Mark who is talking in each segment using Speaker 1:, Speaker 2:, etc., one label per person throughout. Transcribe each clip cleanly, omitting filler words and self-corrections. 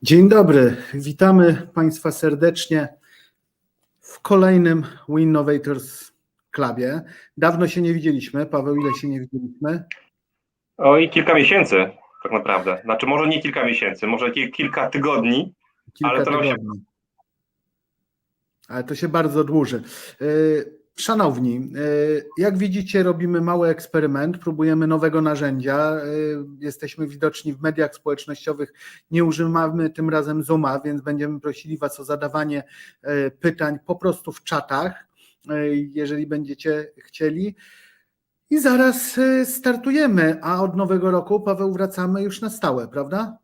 Speaker 1: Dzień dobry, witamy Państwa serdecznie w kolejnym WeInnovators Clubie. Dawno się nie widzieliśmy. Paweł, ile się nie widzieliśmy?
Speaker 2: Oj, kilka miesięcy tak naprawdę. Znaczy może nie kilka miesięcy, może kilka tygodni,
Speaker 1: ale to się bardzo dłuży. Szanowni, jak widzicie, robimy mały eksperyment, próbujemy nowego narzędzia, jesteśmy widoczni w mediach społecznościowych, nie używamy tym razem Zooma, więc będziemy prosili Was o zadawanie pytań po prostu w czatach, jeżeli będziecie chcieli. I zaraz startujemy, a od nowego roku, Paweł, wracamy już na stałe, prawda?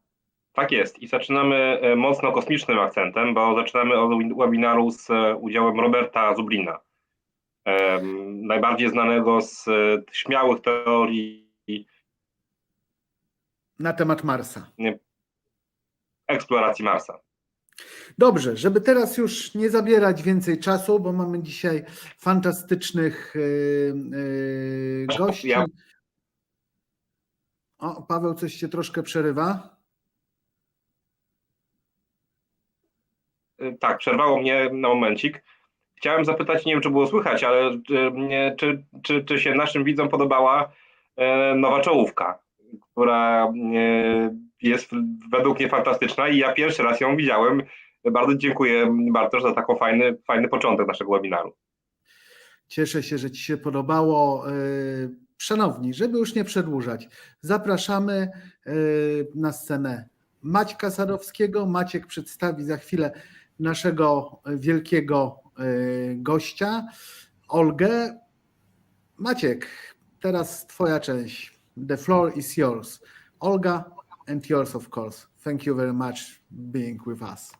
Speaker 2: Tak jest i zaczynamy mocno kosmicznym akcentem, bo zaczynamy od webinaru z udziałem Roberta Zublina, najbardziej znanego z śmiałych teorii
Speaker 1: na temat Marsa.
Speaker 2: Eksploracji Marsa.
Speaker 1: Dobrze, żeby teraz już nie zabierać więcej czasu, bo mamy dzisiaj fantastycznych gości. O, Paweł, coś się troszkę przerywa.
Speaker 2: Tak, przerwało mnie na momencik. Chciałem zapytać, nie wiem, czy było słychać, ale czy się naszym widzom podobała nowa czołówka, która jest według mnie fantastyczna i ja pierwszy raz ją widziałem. Bardzo dziękuję, Bartosz, za taką fajny początek naszego webinaru.
Speaker 1: Cieszę się, że Ci się podobało. Szanowni, żeby już nie przedłużać, zapraszamy na scenę Maćka Sadowskiego. Maciek przedstawi za chwilę naszego wielkiego gościa, Olgę. Maciek, teraz Twoja część. The floor is yours. Olga and yours, of course. Thank you very much being with us.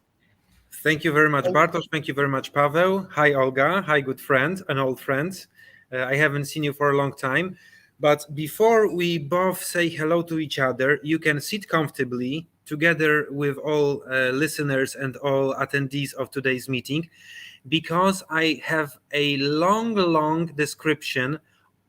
Speaker 3: Thank you very much, Bartosz. Thank you very much, Paweł. Hi, Olga. Hi, good friend, an old friend. I haven't seen you for a long time. But before we both say hello to each other, you can sit comfortably together with all listeners and all attendees of today's meeting, because I have a long description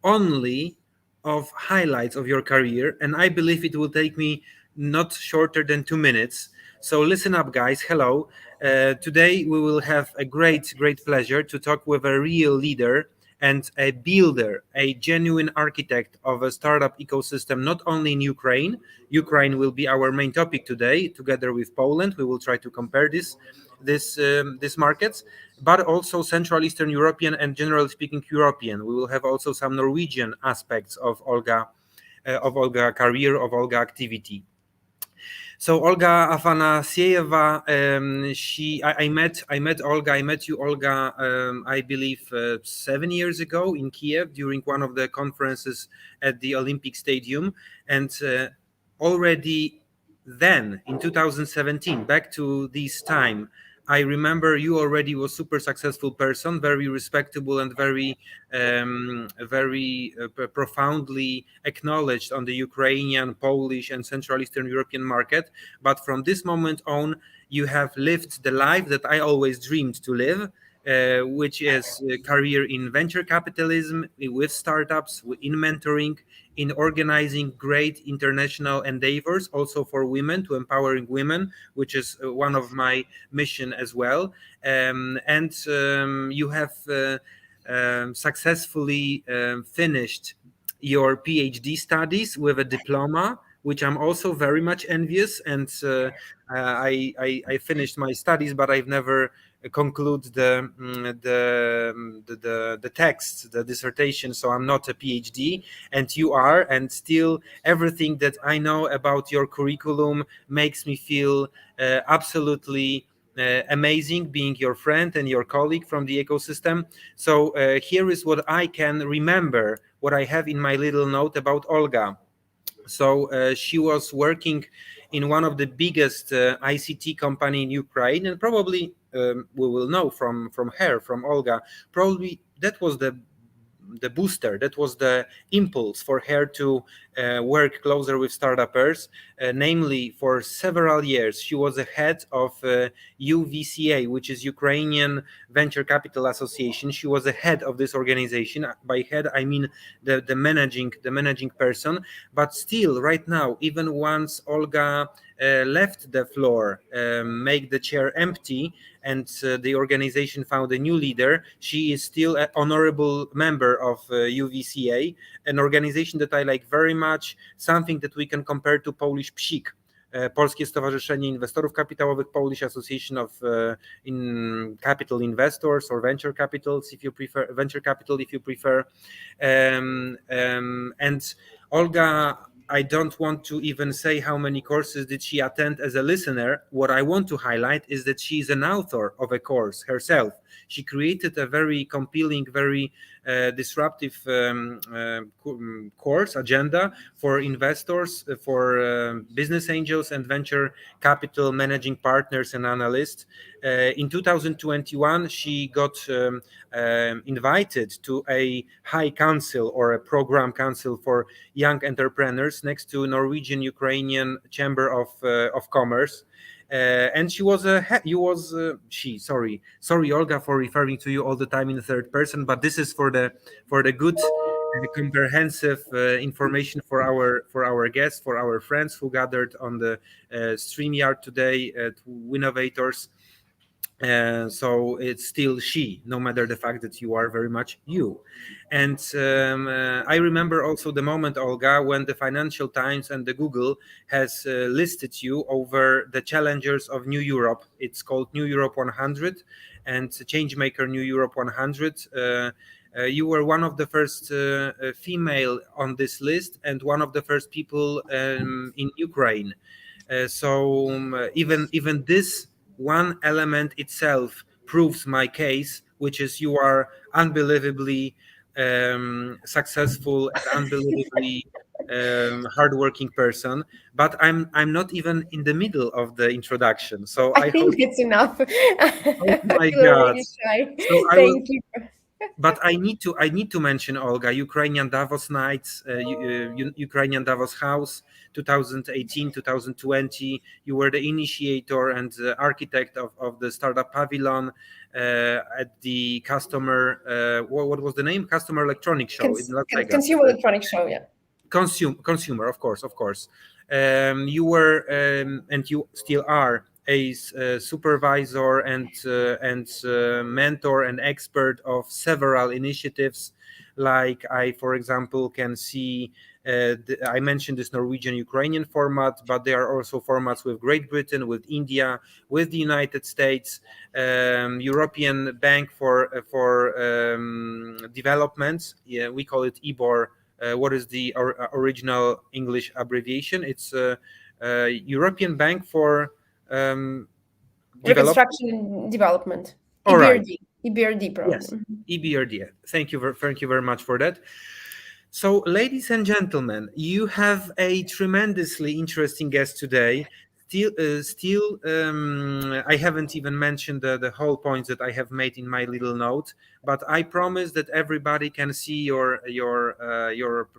Speaker 3: only of highlights of your career, and I believe it will take me not shorter than 2 minutes. So listen up, guys. Hello. Today we will have a great pleasure to talk with a real leader and a builder, a genuine architect of a startup ecosystem, not only in Ukraine. Ukraine will be our main topic today, together with Poland. We will try to compare these markets, but also Central Eastern European and generally speaking European. We will have also some Norwegian aspects of Olga career, of Olga activity. So Olga Afanasyeva, I met Olga. I met you, Olga, I believe 7 years ago in Kiev during one of the conferences at the Olympic Stadium, and already then in 2017, back to this time, I remember you already was super successful person, very respectable and very profoundly acknowledged on the Ukrainian, Polish and Central Eastern European market. But from this moment on, you have lived the life that I always dreamed to live, which is a career in venture capitalism, with startups, in mentoring, in organizing great international endeavors, also for women, to empowering women, which is one of my mission as well. You have successfully finished your Ph.D. studies with a diploma, which I'm also very much envious. And I finished my studies, but I've never conclude the text, the dissertation. So I'm not a PhD, and you are, and still everything that I know about your curriculum makes me feel absolutely amazing being your friend and your colleague from the ecosystem. So here is what I can remember, what I have in my little note about Olga. So she was working in one of the biggest ICT company in Ukraine, and probably we will know from her, from Olga, probably that was the booster, that was the impulse for her to work closer with startuppers. Namely, for several years, she was the head of UVCA, which is Ukrainian Venture Capital Association. She was the head of this organization. By head, I mean the managing person. But still, right now, even once Olga left the floor, make the chair empty, and the organization found a new leader. She is still an honorable member of UVCA, an organization that I like very much, something that we can compare to Polish PSIK, Polskie Stowarzyszenie Inwestorów Kapitałowych, Polish Association of Capital Investors, or venture capitals if you prefer, venture capital if you prefer. And Olga, I don't want to even say how many courses did she attend as a listener. What I want to highlight is that she is an author of a course herself. She created a very compelling, very disruptive course agenda for investors, for business angels and venture capital managing partners and analysts. In 2021, she got invited to a high council or a program council for young entrepreneurs next to Norwegian-Ukrainian Chamber of Commerce. And she was sorry Olga for referring to you all the time in the third person, but this is for the good comprehensive information for our guests, for our friends who gathered on the StreamYard today at WeInnovators. So it's still she, no matter the fact that you are very much you. And I remember also the moment, Olga, when the Financial Times and the Google has listed you over the challengers of New Europe. It's called New Europe 100 and Changemaker New Europe 100. You were one of the first female on this list and one of the first people in Ukraine. So even this one element itself proves my case, which is you are unbelievably successful and unbelievably hardworking person. But I'm not even in the middle of the introduction, so
Speaker 4: I think it's enough.
Speaker 3: Oh my God! So
Speaker 4: Thank you.
Speaker 3: But I need to mention, Olga, Ukrainian Davos Nights, Ukrainian Davos House, 2018, 2020. You were the initiator and architect of the Startup Pavilion at the customer. What was the name? Customer Electronics Show in Las Vegas.
Speaker 4: Consumer Electronics Show, yeah.
Speaker 3: Consumer, of course. You were and you still are a supervisor and mentor and expert of several initiatives. Like I, for example, can see, I mentioned this Norwegian-Ukrainian format, but there are also formats with Great Britain, with India, with the United States, European Bank for Development. Yeah, we call it EBOR. What is the original English abbreviation? It's European Bank for
Speaker 4: Reconstruction and Development.
Speaker 3: All right.
Speaker 4: EBRD program.
Speaker 3: Yes, EBRD. Thank you very much for that. So, ladies and gentlemen, you have a tremendously interesting guest today. Still, I haven't even mentioned the whole points that I have made in my little note, but I promise that everybody can see your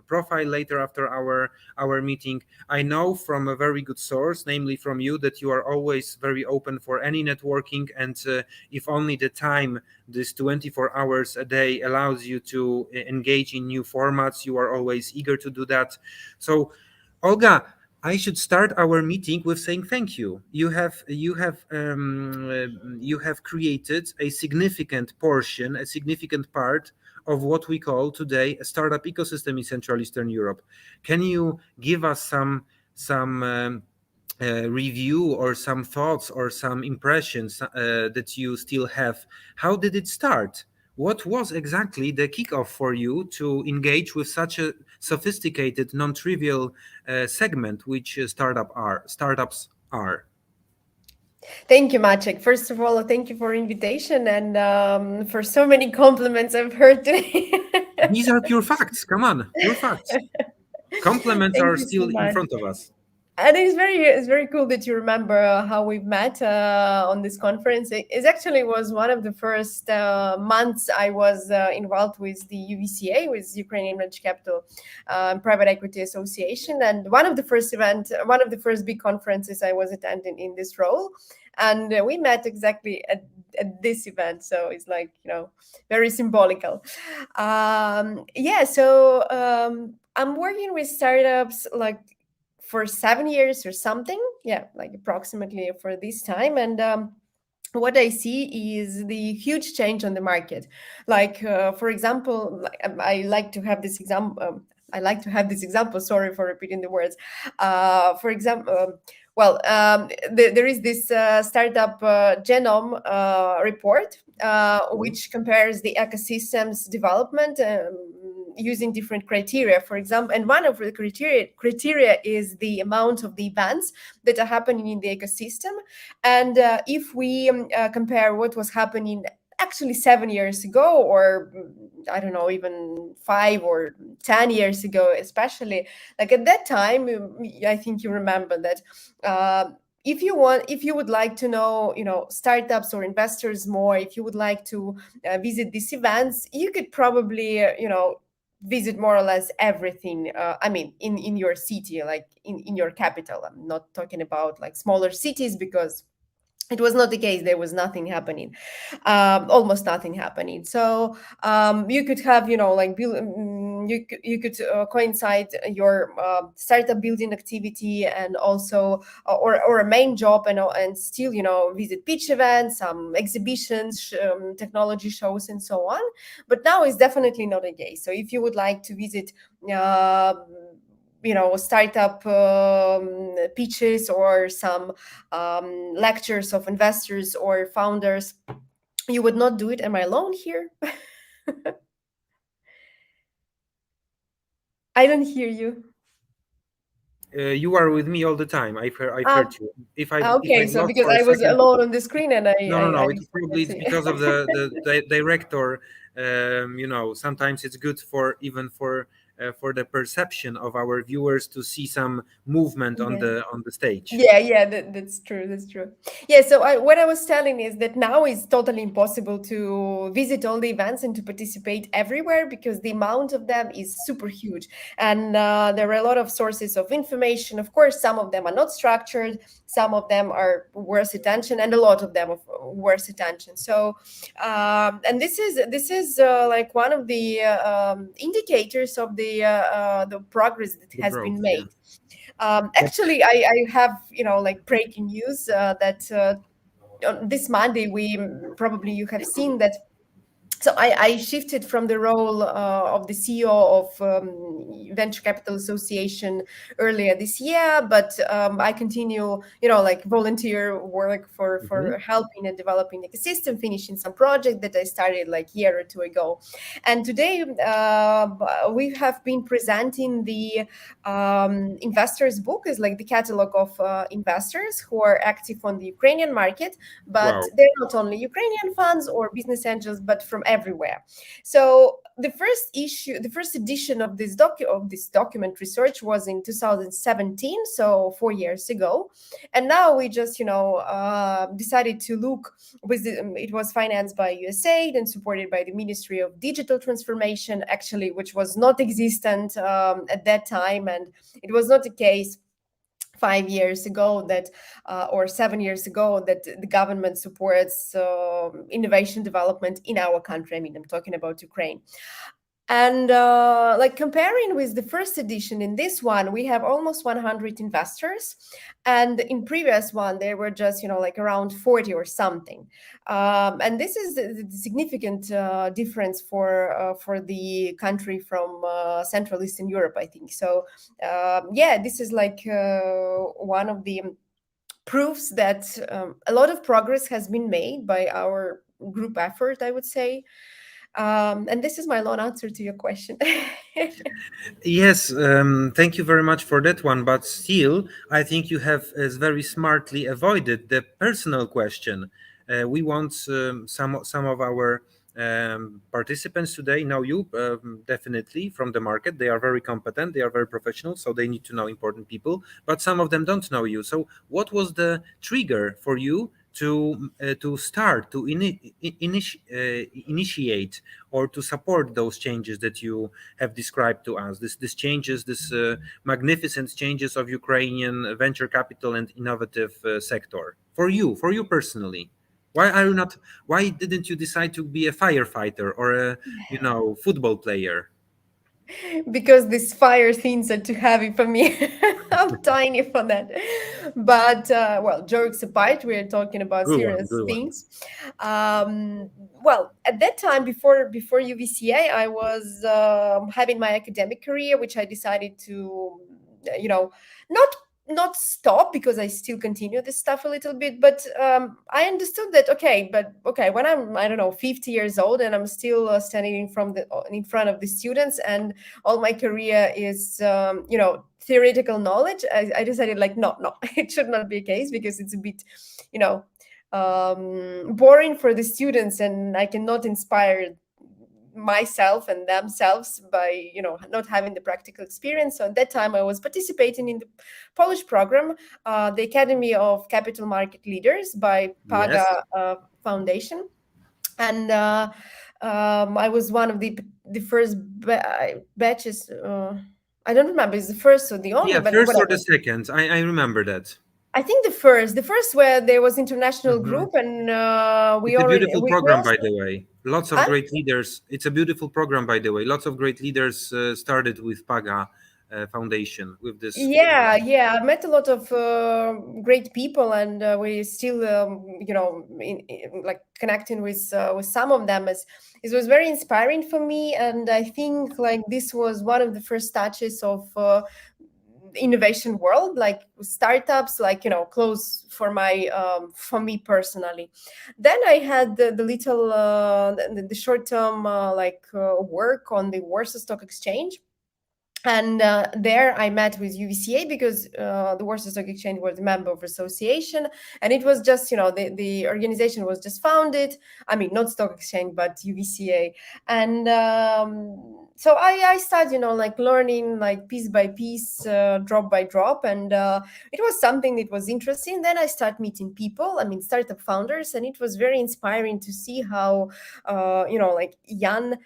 Speaker 3: profile later after our meeting. I know from a very good source, namely from you, that you are always very open for any networking, and if only the time, this 24 hours a day, allows you to engage in new formats, you are always eager to do that. So, Olga, I should start our meeting with saying thank you. You have created a significant portion, a significant part of what we call today a startup ecosystem in Central Eastern Europe. Can you give us some review or some thoughts or some impressions that you still have? How did it start? What was exactly the kickoff for you to engage with such a sophisticated, non-trivial segment, which startups are?
Speaker 4: Thank you, Maciek. First of all, thank you for invitation and for so many compliments I've heard today.
Speaker 3: These are pure facts. Come on, pure facts. Compliments are still in front of us.
Speaker 4: And it's very cool that you remember how we met on this conference. It actually was one of the first months I was involved with the UVCA, with Ukrainian Venture Capital Private Equity Association, and one of the first big conferences I was attending in this role. And we met exactly at this event, so it's like, very symbolical. So I'm working with startups like for 7 years or something. Yeah, like approximately for this time. And what I see is the huge change on the market. Like, for example, I like to have this example. Sorry for repeating the words. For example, there is this startup genome report, which compares the ecosystem's development using different criteria, for example, and one of the criteria is the amount of the events that are happening in the ecosystem. And if we compare what was happening actually 7 years ago, or I don't know, even 5 or 10 years ago, especially, like at that time, I think you remember that if you would like to know, startups or investors more, if you would like to visit these events, you could probably, visit more or less everything. In your city, like in your capital. I'm not talking about like smaller cities, because it was not the case. There was nothing happening, almost nothing happening. So you could have, you could coincide your startup building activity and also or a main job, and still, visit pitch events, some exhibitions, technology shows, and so on. But now it's definitely not the case. So if you would like to visit startup pitches or some lectures of investors or founders, you would not do it. Am I alone here? I don't hear you.
Speaker 3: You are with me all the time. I've heard you.
Speaker 4: Okay, so because I was alone on the screen, and
Speaker 3: no, it's probably because of the director. Sometimes it's good for the perception of our viewers to see some movement on the stage.
Speaker 4: Yeah, that's true. Yeah, so what I was telling is that now it's totally impossible to visit all the events and to participate everywhere, because the amount of them is super huge, and there are a lot of sources of information. Of course, some of them are not structured, some of them are worth attention, and a lot of them are worth attention. So and this is like one of the indicators of the progress that has been made. Actually, I have breaking news that this Monday you have seen that. So I shifted from the role of the CEO of Venture Capital Association earlier this year, but I continue, volunteer work for helping and developing the ecosystem, finishing some project that I started like a year or two ago. And today we have been presenting the investors book, is like the catalog of investors who are active on the Ukrainian market, but they're not only Ukrainian funds or business angels, but from everywhere. So the first edition of this document research was in 2017, so 4 years ago, and now we just decided to look with it was financed by USAID and supported by the Ministry of Digital Transformation, actually, which was not existent at that time, and it was not the case 5 years ago that or 7 years ago that the government supports innovation development in our country. I mean, I'm talking about Ukraine. And comparing with the first edition, in this one we have almost 100 investors, and in previous one there were just around 40 or something, and this is the significant difference for the country from Central Eastern Europe, I think. So this is one of the proofs that a lot of progress has been made by our group effort, I would say. And this is my long answer to your question.
Speaker 3: Yes, thank you very much for that one. But still, I think you have very smartly avoided the personal question. We want some of our participants today know you definitely from the market. They are very competent, they are very professional, so they need to know important people. But some of them don't know you. So, what was the trigger for you to start to initiate or to support those changes that you have described to us? This changes, this magnificent changes of Ukrainian venture capital and innovative sector. For you personally, why didn't you decide to be a firefighter or a football player?
Speaker 4: because these fire things are too heavy for me. I'm tiny for that. But well, jokes apart, we're talking about
Speaker 3: Good one,
Speaker 4: serious
Speaker 3: good one.
Speaker 4: things. Well, at that time, before UVCA, I was having my academic career, which I decided to, not stop, because I still continue this stuff a little bit, but I understood that when I'm, I don't know, 50 years old and I'm still standing in front of the students, and all my career is theoretical knowledge, I decided like no, it should not be a case, because it's a bit boring for the students, and I cannot inspire myself and themselves by not having the practical experience. So at that time I was participating in the Polish program, the Academy of Capital Market Leaders by Paga Foundation, and I was one of the first batches. I don't remember, it's the first or the only,
Speaker 3: Yeah,
Speaker 4: but
Speaker 3: first or
Speaker 4: whatever.
Speaker 3: the second. I remember that.
Speaker 4: I think the first where there was international group, and
Speaker 3: It's a beautiful program,
Speaker 4: also,
Speaker 3: by the way. Lots of great leaders. It's a beautiful program, by the way. Lots of great leaders started with Paga Foundation with this.
Speaker 4: Yeah, I met a lot of great people, and we still, like connecting with some of them. As it was very inspiring for me, and I think like this was one of the first touches of innovation world, like startups, like close for me personally. Then I had the little the short-term work on the Warsaw Stock Exchange. And there I met with UVCA, because the Warsaw Stock Exchange was a member of association, and it was just, the organization was just founded. I mean, not stock exchange, but UVCA. And so I started, like learning like piece by piece, drop by drop. And it was something that was interesting. Then I started meeting people, startup founders, and it was very inspiring to see how, like young,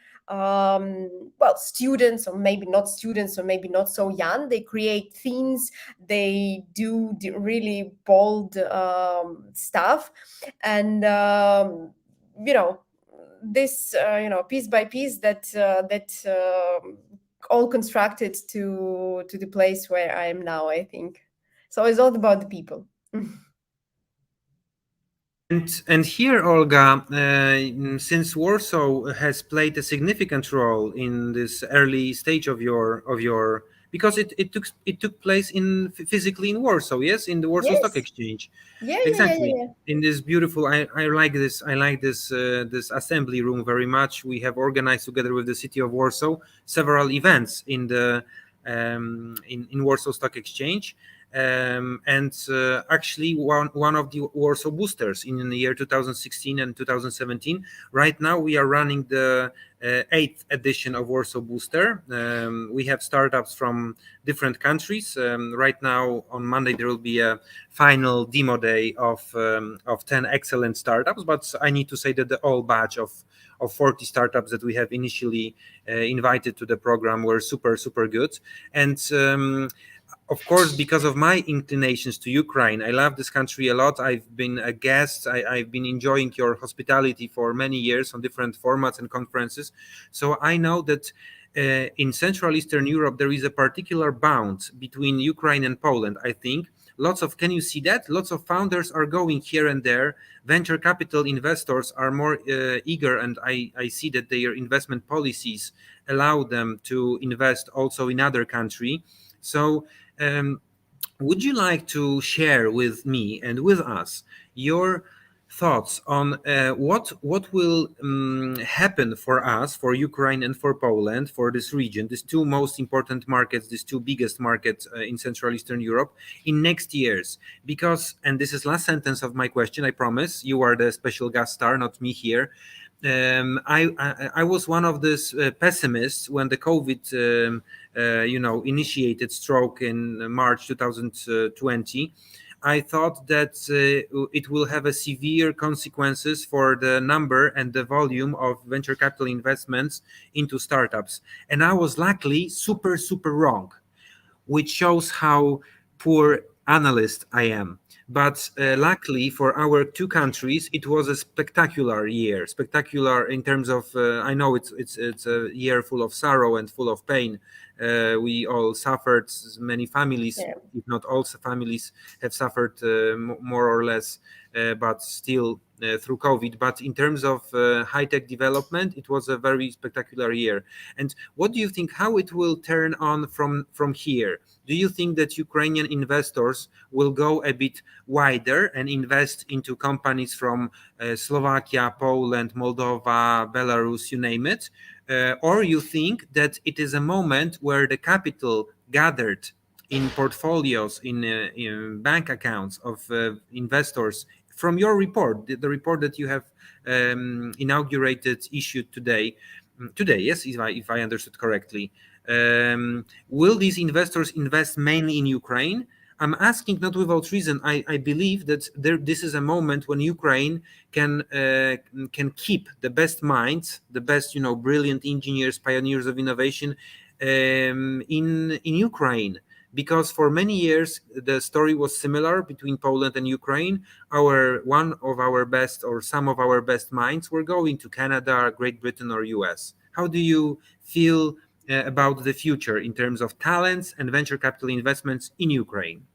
Speaker 4: students, or maybe not students, or maybe not so young, they create things, they do really bold stuff, and this piece by piece that all constructed to the place where I am now, I think. So it's all about the people.
Speaker 3: And here, Olga, since Warsaw has played a significant role in this early stage of your because it took place physically in Warsaw, yes, in the Warsaw
Speaker 4: Yes.
Speaker 3: Stock Exchange.
Speaker 4: Yeah.
Speaker 3: Exactly. In this beautiful, I like this this assembly room very much. We have organized together with the city of Warsaw several events in the in Warsaw Stock Exchange. Actually one of the Warsaw boosters in the year 2016 and 2017. Right now we are running the 8th edition of Warsaw Booster. We have startups from different countries. Right now on Monday there will be a final demo day of 10 excellent startups, but I need to say that the whole batch of 40 startups that we have initially invited to the program were super good. And of course, because of my inclinations to Ukraine, I love this country a lot. I've been a guest. I've been enjoying your hospitality for many years on different formats and conferences. So I know that in Central Eastern Europe, there is a particular bond between Ukraine and Poland, I think. Can you see that? Lots of founders are going here and there. Venture capital investors are more eager, and I see that their investment policies allow them to invest also in other countries. So would you like to share with me and with us your thoughts on what will happen for us, for Ukraine and for Poland, for this region, these two most important markets, these two biggest markets in Central Eastern Europe in next years? Because, and this is last sentence of my question, I promise, you are the special guest star, not me here. I was one of these pessimists when the COVID initiated stroke in March 2020. I thought that it will have a severe consequences for the number and the volume of venture capital investments into startups. And I was luckily super wrong, which shows how poor analyst I am. But luckily for our two countries, it was a spectacular year. Spectacular in terms of, I know it's a year full of sorrow and full of pain. We all suffered. Many families, if not all families, have suffered more or less, but still through COVID. But in terms of high-tech development, it was a very spectacular year. And what do you think, how it will turn on from here? Do you think that Ukrainian investors will go a bit wider and invest into companies from Slovakia, Poland, Moldova, Belarus, you name it? Or you think that it is a moment where the capital gathered in portfolios, in bank accounts of investors, from your report, the report that you have issued today, yes, if I understood correctly, will these investors invest mainly in Ukraine? I'm asking not without reason. I believe that this is a moment when Ukraine can keep the best minds, the best, brilliant engineers, pioneers of innovation in Ukraine. Because for many years the story was similar between Poland and Ukraine. One of our best or some of our best minds were going to Canada, Great Britain, or US. How do you feel about the future in terms of talents and venture capital investments in Ukraine?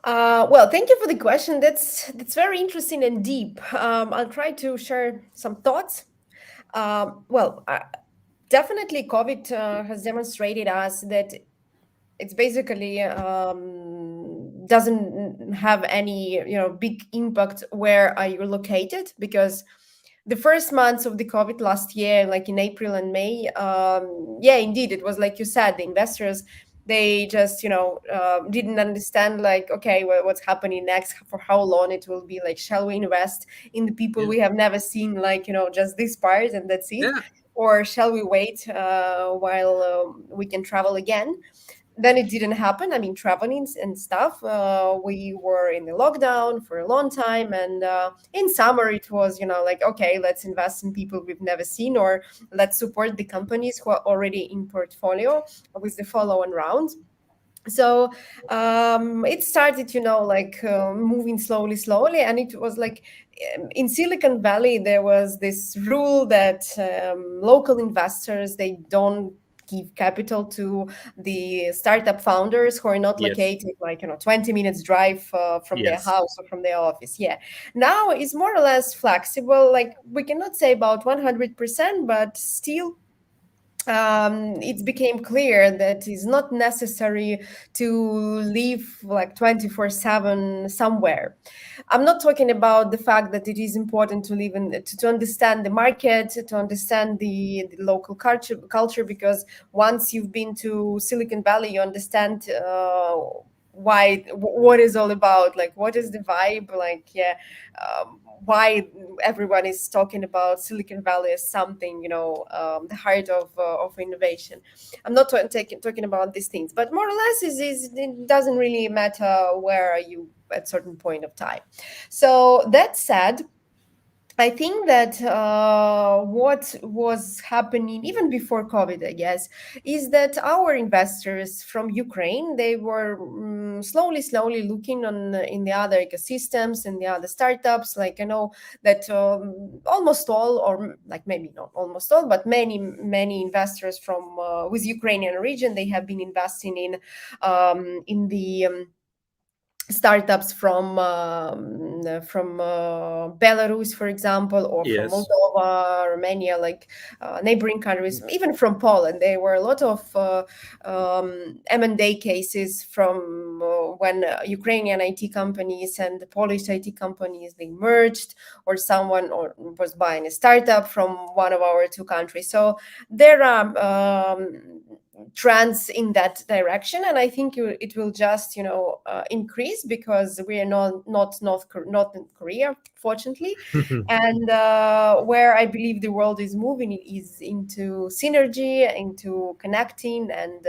Speaker 4: Well, thank you for the question. That's very interesting and deep. I'll try to share some thoughts. Definitely COVID has demonstrated us that it's basically doesn't have any big impact where are you located, because the first months of the COVID last year, like in April and May, indeed, it was like you said, the investors, they just didn't understand, like, okay, well, what's happening next, for how long it will be, like, shall we invest in the people we have never seen, like, just this part and that's it, or shall we wait while we can travel again? Then it didn't happen. I mean, traveling and stuff, we were in the lockdown for a long time. And in summer, it was, like, okay, let's invest in people we've never seen, or let's support the companies who are already in portfolio with the follow-on round. So it started, moving slowly. And it was like in Silicon Valley, there was this rule that local investors, they don't give capital to the startup founders who are not located 20 minutes drive from their house or from their office. Now it's more or less flexible. Like, we cannot say about 100%, but still it became clear that it's not necessary to live like 24/7 somewhere. I'm not talking about the fact that it is important to live in to understand the market, to understand the local culture, because once you've been to Silicon Valley, you understand what is all about, like, what is the vibe, like, why everyone is talking about Silicon Valley as something, the heart of innovation. I'm not talking about these things, but more or less it doesn't really matter where are you at certain point of time. So that said, I think that what was happening even before COVID, I guess, is that our investors from Ukraine, they were slowly looking in the other ecosystems and the other startups. Like, I know that almost all, or like maybe not almost all, but many investors from with Ukrainian origin, they have been investing in the startups from Belarus, for example, or from Moldova, Romania, like neighboring countries, even from Poland. There were a lot of M&A cases from when Ukrainian IT companies and the Polish IT companies, they merged, or someone was buying a startup from one of our two countries. So there are trends in that direction, and I think it will just increase, because we are not in Korea, fortunately. And where I believe the world is moving is into synergy, into connecting, and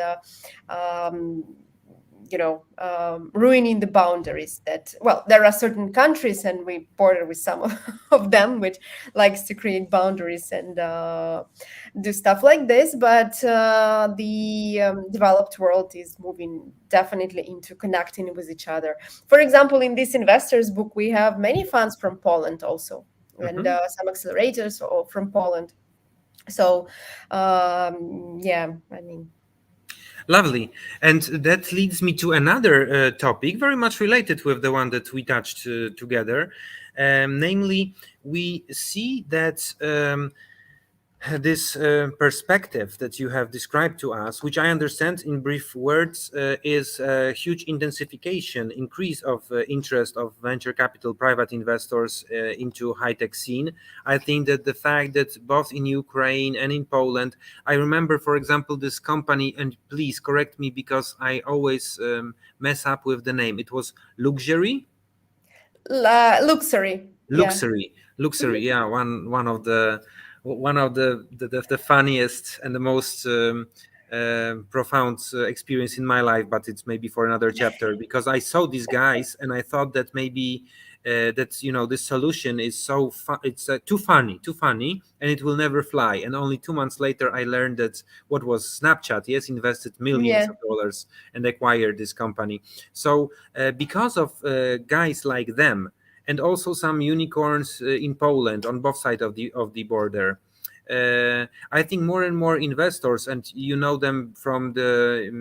Speaker 4: ruining the boundaries that, well, there are certain countries, and we border with some of them, which likes to create boundaries and do stuff like this. But the developed world is moving definitely into connecting with each other. For example, in this investors book, we have many funds from Poland also, and some accelerators from Poland. So,
Speaker 3: Lovely. And that leads me to another topic, very much related with the one that we touched together. Namely, we see that this perspective that you have described to us, which I understand in brief words, is a huge intensification, increase of interest of venture capital private investors into high-tech scene. I think that the fact that both in Ukraine and in Poland, I remember, for example, this company, and please correct me because I always mess up with the name. It was Luxury?
Speaker 4: Luxury.
Speaker 3: Luxury. Yeah, one of the funniest and the most profound experience in my life, but it's maybe for another chapter, because I saw these guys and I thought that maybe this solution is it's too funny and it will never fly. And only 2 months later I learned that what was Snapchat, yes, invested millions of dollars and acquired this company. So because of guys like them, and also some unicorns in Poland on both sides of the border, I think more and more investors, and you know them from the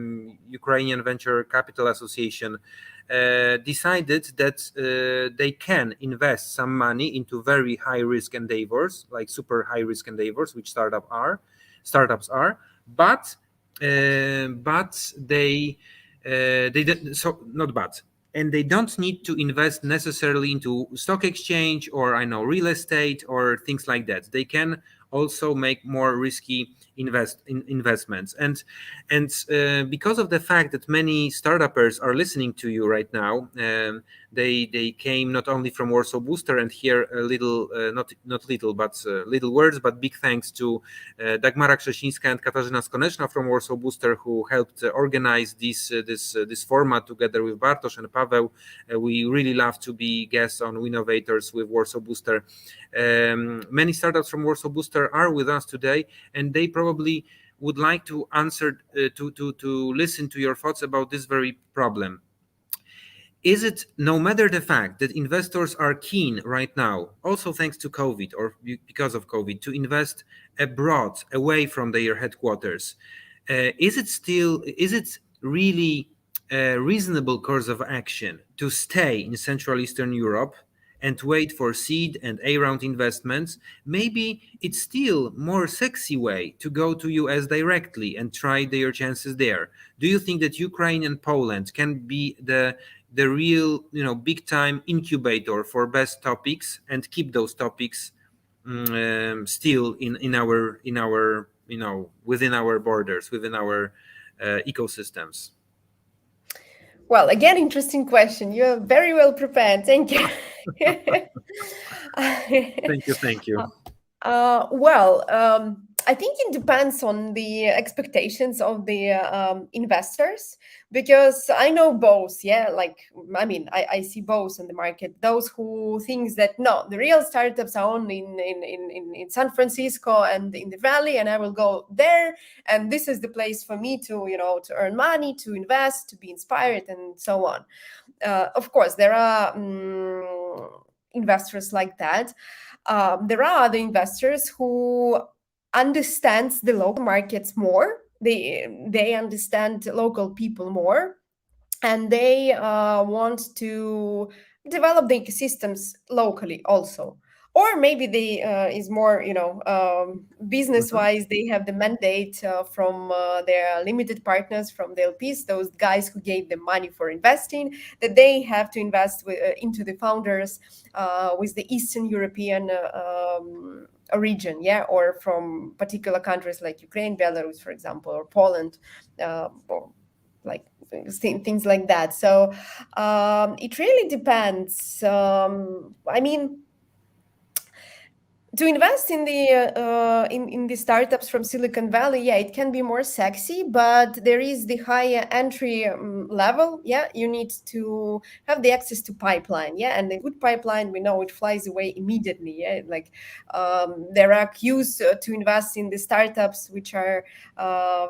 Speaker 3: Ukrainian Venture Capital Association, decided that they can invest some money into very high risk endeavors, like super high risk endeavors, which startups are, but they did, so not but. And they don't need to invest necessarily into stock exchange or real estate or things like that. They can also make more risky investments. And because of the fact that many startuppers are listening to you right now, they came not only from Warsaw Booster, and here a little, not little, but little words, but big thanks to Dagmara Krzesińska and Katarzyna Skoneczna from Warsaw Booster, who helped organize this format together with Bartosz and Paweł. We really love to be guests on WeInnovators with Warsaw Booster. Many startups from Warsaw Booster are with us today, and they probably would like to answer to listen to your thoughts about this very problem. Is it, no matter the fact that investors are keen right now, also thanks to COVID or because of COVID, to invest abroad, away from their headquarters, is it really a reasonable course of action to stay in Central Eastern Europe and wait for seed and A round investments? Maybe it's still more sexy way to go to US directly and try their chances there. Do you think that Ukraine and Poland can be the real, big time incubator for best topics and keep those topics still in our within our borders, within our ecosystems?
Speaker 4: Well, again, interesting question. You are very well prepared. Thank you.
Speaker 3: Thank you.
Speaker 4: I think it depends on the expectations of the investors, because I know both. I see both in the market. Those who think that no, the real startups are only in San Francisco and in the Valley, and I will go there, and this is the place for me to to earn money, to invest, to be inspired, and so on. Of course, there are investors like that. There are other investors who understands the local markets more. They understand local people more, and they want to develop the ecosystems locally also. Or maybe they is more business wise. They have the mandate from their limited partners, from the LPs, those guys who gave them money for investing, that they have to invest into the founders with the Eastern European region, or from particular countries like Ukraine, Belarus, for example, or Poland, or like things like that. So it really depends. To invest in the startups from Silicon Valley, yeah, it can be more sexy, but there is the higher entry level. Yeah, you need to have the access to pipeline. Yeah, and the good pipeline, we know it flies away immediately. Yeah, like there are queues to invest in the startups which are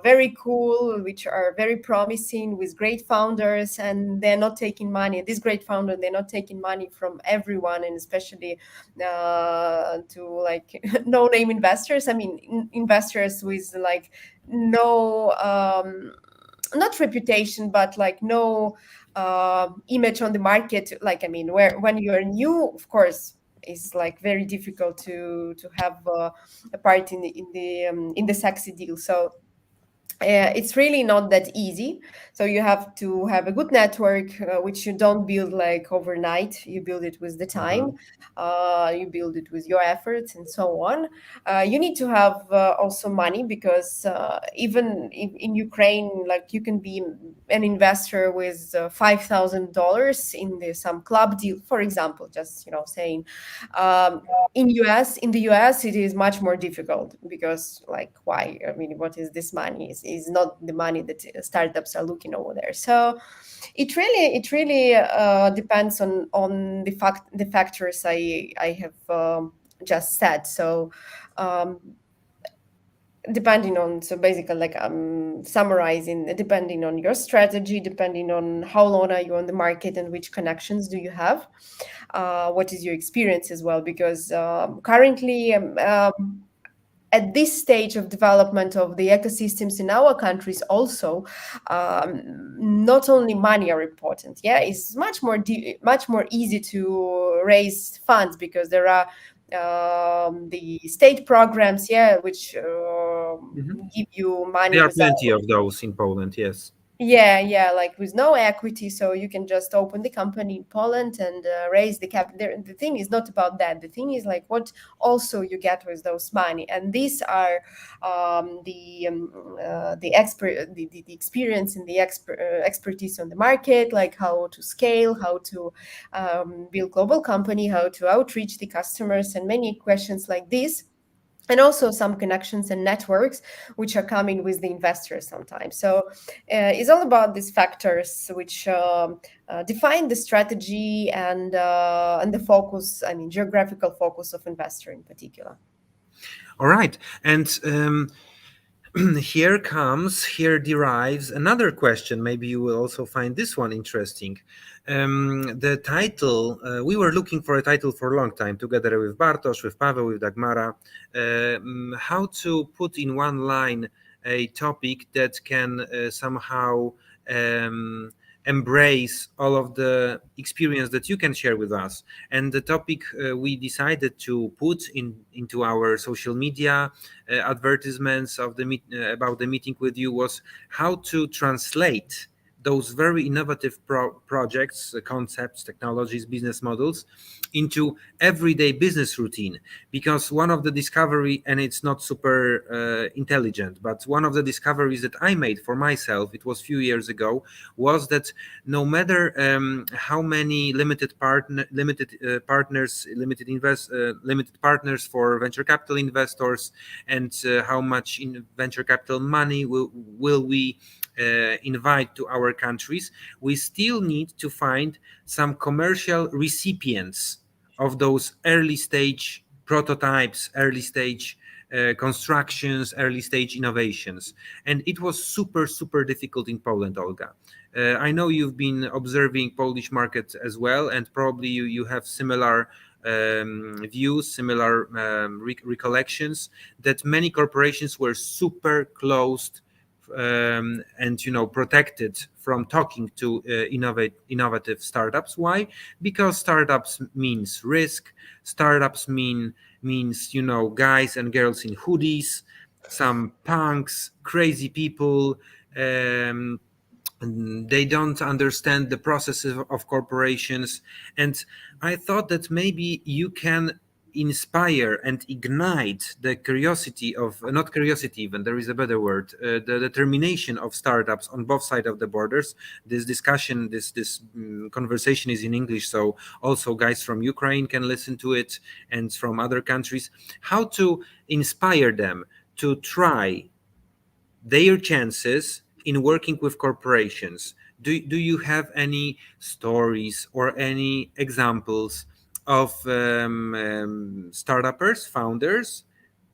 Speaker 4: very cool, which are very promising, with great founders, and they're not taking money. These great founders, they're not taking money from everyone, and especially to like no-name investors. I mean, investors with like no, not reputation, but like no image on the market. Like, I mean, when you're new, of course, it's like very difficult to have a part in the sexy deal. So it's really not that easy. So you have to have a good network, which you don't build like overnight. You build it with the time. You build it with your efforts and so on. You need to have also money, because even in Ukraine, like you can be an investor with $5,000 in some club deal, for example. Just saying. In the US, it is much more difficult, because like, why? I mean, what is this money? Is not the money that startups are looking over there. So it really depends on the factors I have just said. So depending on, so basically, like I'm summarizing, depending on your strategy, depending on how long are you on the market and which connections do you have, what is your experience as well, because currently at this stage of development of the ecosystems in our countries also, not only money are important. Yeah, it's much more easy to raise funds, because there are the state programs, yeah, which give you money
Speaker 3: There are
Speaker 4: without.
Speaker 3: plenty of those in Poland, yes.
Speaker 4: Yeah, like with no equity, so you can just open the company in Poland and raise the capital. The thing is not about that. The thing is like what also you get with those money, and these are the experience and the expertise on the market, like how to scale, how to build global company, how to outreach the customers, and many questions like this. And also some connections and networks which are coming with the investors sometimes. So it's all about these factors which define the strategy and the focus. I mean, geographical focus of investor in particular.
Speaker 3: All right, and here derives another question. Maybe you will also find this one interesting. The title, we were looking for a title for a long time, together with Bartosz, with Paweł, with Dagmara, how to put in one line a topic that can somehow embrace all of the experience that you can share with us. And the topic we decided to put into our social media advertisements of about the meeting with you was how to translate those very innovative projects, concepts, technologies, business models into everyday business routine. Because one of the discovery, and it's not super intelligent, but one of the discoveries that I made for myself, it was a few years ago, was that no matter how many limited partners for venture capital investors, and how much in venture capital money will we invite to our countries, we still need to find some commercial recipients of those early stage prototypes, early stage constructions, early stage innovations. And it was super difficult in Poland, Olga. I know you've been observing Polish market as well, and probably you have similar views, similar recollections, that many corporations were super closed and protected from talking to innovative startups. Why? Because startups means risk. Startups means guys and girls in hoodies, some punks, crazy people. They don't understand the processes of corporations. And I thought that maybe you can inspire and ignite the curiosity of, not curiosity even, there is a better word, the determination of startups on both sides of the borders. This discussion, this conversation is in English, so also guys from Ukraine can listen to it and from other countries. How to inspire them to try their chances in working with corporations. Do you have any stories or any examples of startuppers, founders,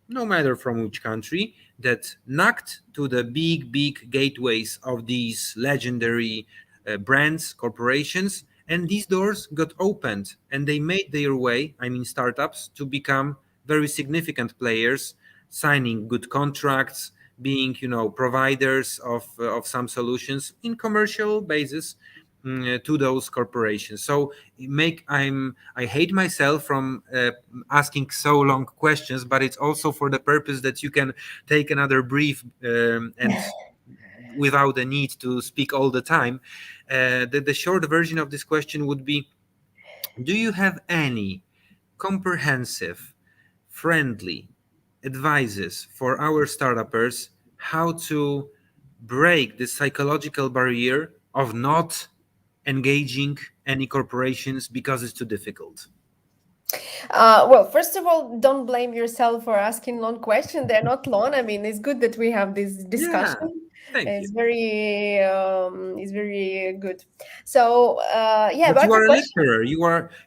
Speaker 3: no matter from which country, that knocked to the big gateways of these legendary brands, corporations, and these doors got opened and they made their way, I mean startups, to become very significant players, signing good contracts, being providers of some solutions in commercial basis to those corporations. So I hate myself from asking so long questions, but it's also for the purpose that you can take another brief and without the need to speak all the time. The short version of this question would be, do you have any comprehensive, friendly advices for our startuppers how to break the psychological barrier of not engaging any corporations because it's too difficult?
Speaker 4: Well, first of all, don't blame yourself for asking long questions. They're not long. I mean, it's good that we have this discussion.
Speaker 3: Thank
Speaker 4: It's
Speaker 3: you.
Speaker 4: very good. So yeah,
Speaker 3: but
Speaker 4: about
Speaker 3: you are
Speaker 4: your
Speaker 3: a
Speaker 4: question.
Speaker 3: lecturer.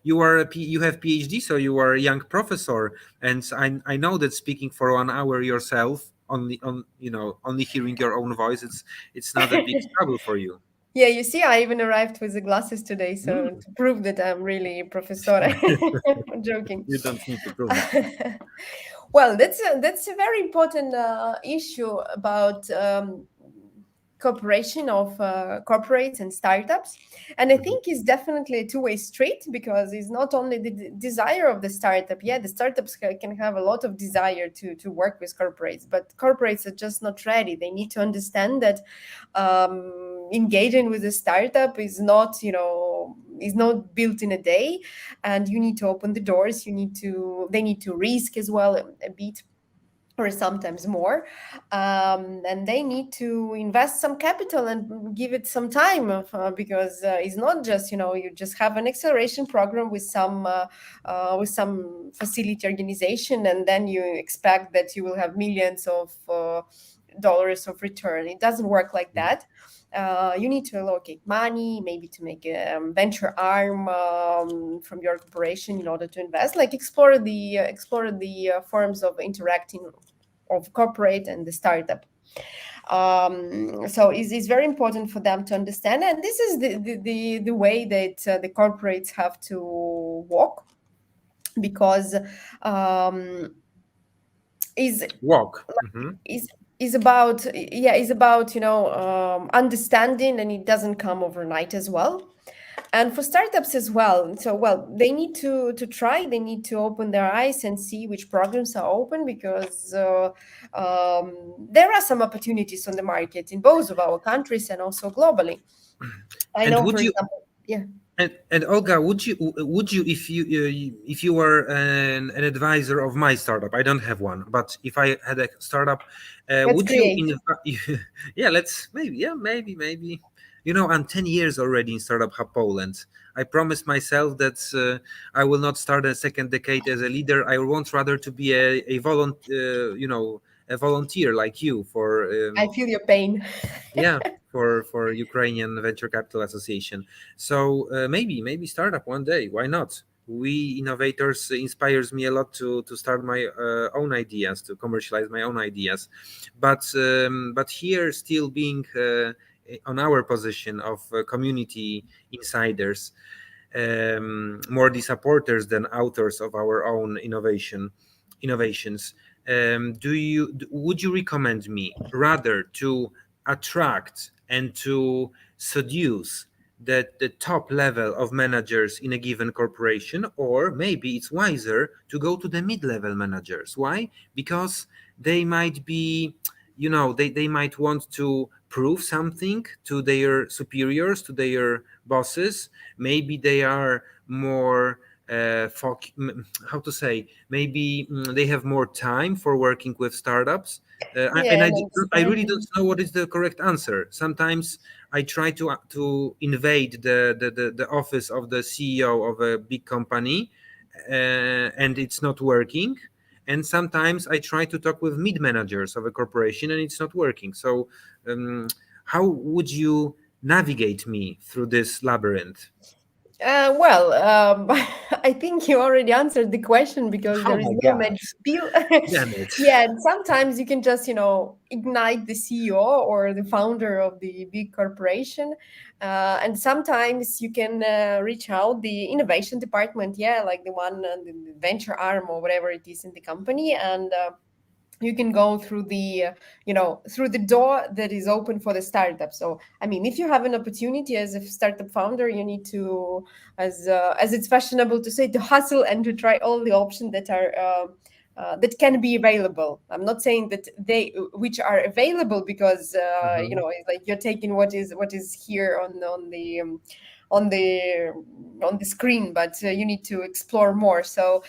Speaker 3: You have PhD, so you are a young professor, and I know that speaking for 1 hour yourself, only hearing your own voice, it's not a big trouble for you.
Speaker 4: Yeah, you see, I even arrived with the glasses today, so to prove that I'm really a professor. I'm joking.
Speaker 3: You don't need to prove it.
Speaker 4: Well, that's a very important issue about cooperation of corporates and startups, and I think it's definitely a two-way street, because it's not only the desire of the startup. Yeah, the startups can have a lot of desire to work with corporates, but corporates are just not ready. They need to understand that engaging with a startup is not built in a day, and you need to open the doors. They need to risk as well a bit, or sometimes more, and they need to invest some capital and give it some time because it's not just you just have an acceleration program with some facility organization, and then you expect that you will have millions of dollars of return. It doesn't work like that. You need to allocate money, maybe to make a venture arm from your corporation in order to invest, like explore the forms of interacting of corporate and the startup. So it's very important for them to understand, and this is the way that the corporates have to walk, because is about understanding, and it doesn't come overnight as well. And for startups as well, they need to try, they need to open their eyes and see which programs are open, because there are some opportunities on the market in both of our countries and also globally. I know, for example, yeah.
Speaker 3: And Olga, would you if you were an advisor of my startup? I don't have one, but if I had a startup, would you yeah, maybe. I'm 10 years already in Startup Hub Poland. I promised myself that I will not start a second decade as a leader. I want rather to be a volunteer like you for.
Speaker 4: I feel your pain.
Speaker 3: Yeah, for Ukrainian Venture Capital Association. So maybe startup one day. Why not? WeInnovators inspires me a lot to start my own ideas, to commercialize my own ideas. But here, still being on our position of community insiders, more the supporters than authors of our own innovations. Would you recommend me rather to attract and to seduce the top level of managers in a given corporation, or maybe it's wiser to go to the mid-level managers? Why? Because they might be, they might want to prove something to their superiors, to their bosses. Maybe they are more how to say, maybe they have more time for working with startups. I really don't know what is the correct answer. Sometimes I try to invade the office of the CEO of a big company, and it's not working. And sometimes I try to talk with mid managers of a corporation, and it's not working. So how would you navigate me through this labyrinth?
Speaker 4: I think you already answered the question, because there is no magic pill.
Speaker 3: Damn it.
Speaker 4: Yeah, and sometimes you can just, ignite the CEO or the founder of the big corporation, and sometimes you can reach out the innovation department, like the one, the venture arm or whatever it is in the company, and you can go through the through the door that is open for the startup. So I mean, if you have an opportunity as a startup founder, you need to, as it's fashionable to say, to hustle and to try all the options that are that can be available. I'm not saying that which are available, because it's like you're taking what is here on the screen, but you need to explore more. So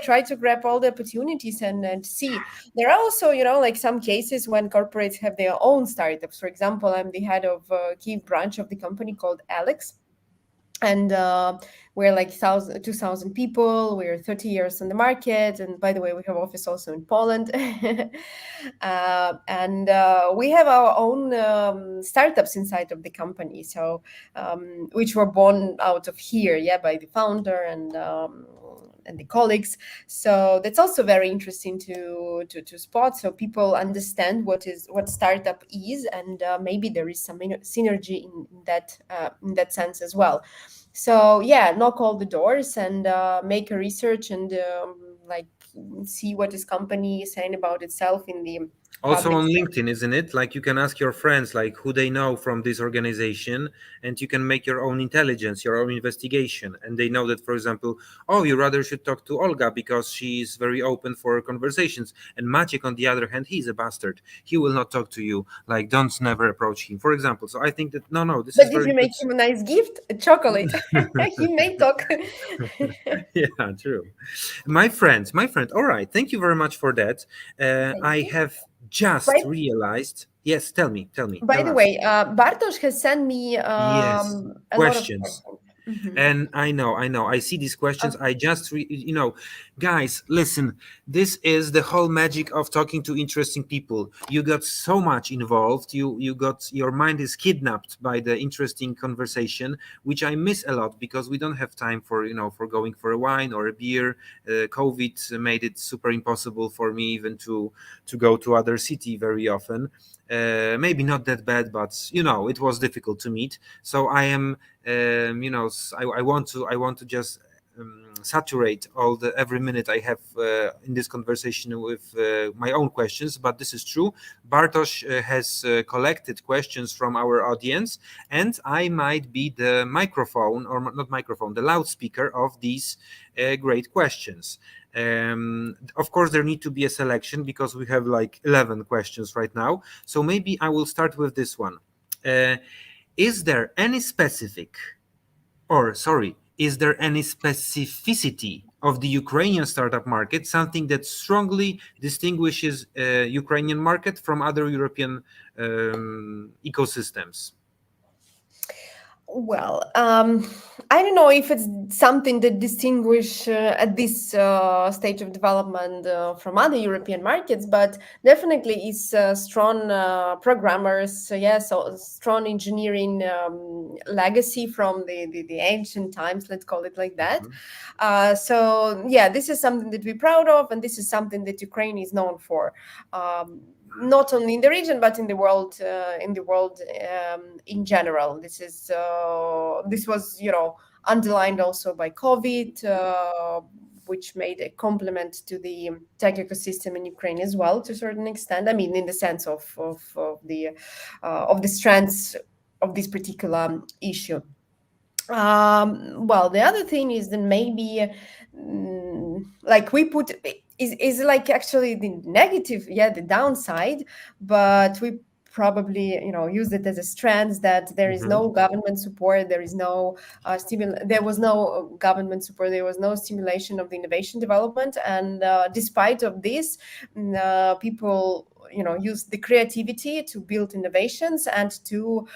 Speaker 4: try to grab all the opportunities and see. There are also like some cases when corporates have their own startups. For example, I'm the head of Kyiv branch of the company called ELEKS, and we're like 2,000 people. We're 30 years on the market, and by the way, we have office also in Poland. And we have our own startups inside of the company, so which were born out of here, by the founder and the colleagues. So that's also very interesting to spot, so people understand what startup is, and maybe there is some synergy in that sense as well. So knock all the doors and make a research and see what this company is saying about itself in the
Speaker 3: also on
Speaker 4: public
Speaker 3: LinkedIn, isn't it? Like, you can ask your friends like who they know from this organization, and you can make your own intelligence, your own investigation, and they know that, for example, you rather should talk to Olga because she's very open for conversations, and Maciek, on the other hand, he's a bastard, he will not talk to you, like, don't never approach him, for example. So I think that this
Speaker 4: But
Speaker 3: is
Speaker 4: if
Speaker 3: very
Speaker 4: you make
Speaker 3: good.
Speaker 4: him a nice gift, a chocolate, he may talk.
Speaker 3: Yeah, true. My friend, all right, thank you very much for that. I have just realized. Yes, tell me.
Speaker 4: By the way, Bartosz has sent me
Speaker 3: Yes,
Speaker 4: a lot of
Speaker 3: questions.
Speaker 4: Mhm.
Speaker 3: And I know. I see these questions. I just, guys, listen, this is the whole magic of talking to interesting people. You got so much involved. Your mind is kidnapped by the interesting conversation, which I miss a lot because we don't have time for going for a wine or a beer. COVID made it super impossible for me even to go to other city very often. Maybe not that bad, but it was difficult to meet. So I am, I want to just saturate every minute I have in this conversation with my own questions. But this is true. Bartosz has collected questions from our audience, and I might be the microphone, or not microphone, the loudspeaker of these great questions. Of course, there need to be a selection because we have like 11 questions right now. So maybe I will start with this one. Is there any specificity of the Ukrainian startup market, something that strongly distinguishes Ukrainian market from other European ecosystems?
Speaker 4: Well, I don't know if it's something that distinguish at this stage of development from other European markets, but definitely is strong programmers, so strong engineering legacy from the ancient times, let's call it like that. This is something that we're proud of, and this is something that Ukraine is known for. Not only in the region, but in the world, in general. This was, underlined also by COVID, which made a complement to the tech ecosystem in Ukraine as well, to a certain extent. I mean, in the sense of the strengths of this particular issue. The other thing is that maybe, like we put. Is like actually the negative, the downside, but we probably used it as a strength that there is no government support, there is no there was no government support, there was no stimulation of the innovation development, and despite of this, people use the creativity to build innovations and to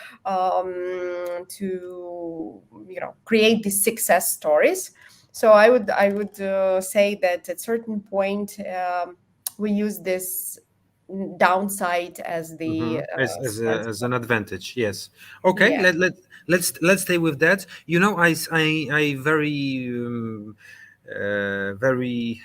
Speaker 4: create these success stories. So I would say that at certain point we use this downside as the
Speaker 3: as an advantage. Yes. Okay.
Speaker 4: Yeah.
Speaker 3: Let's stay with that. I very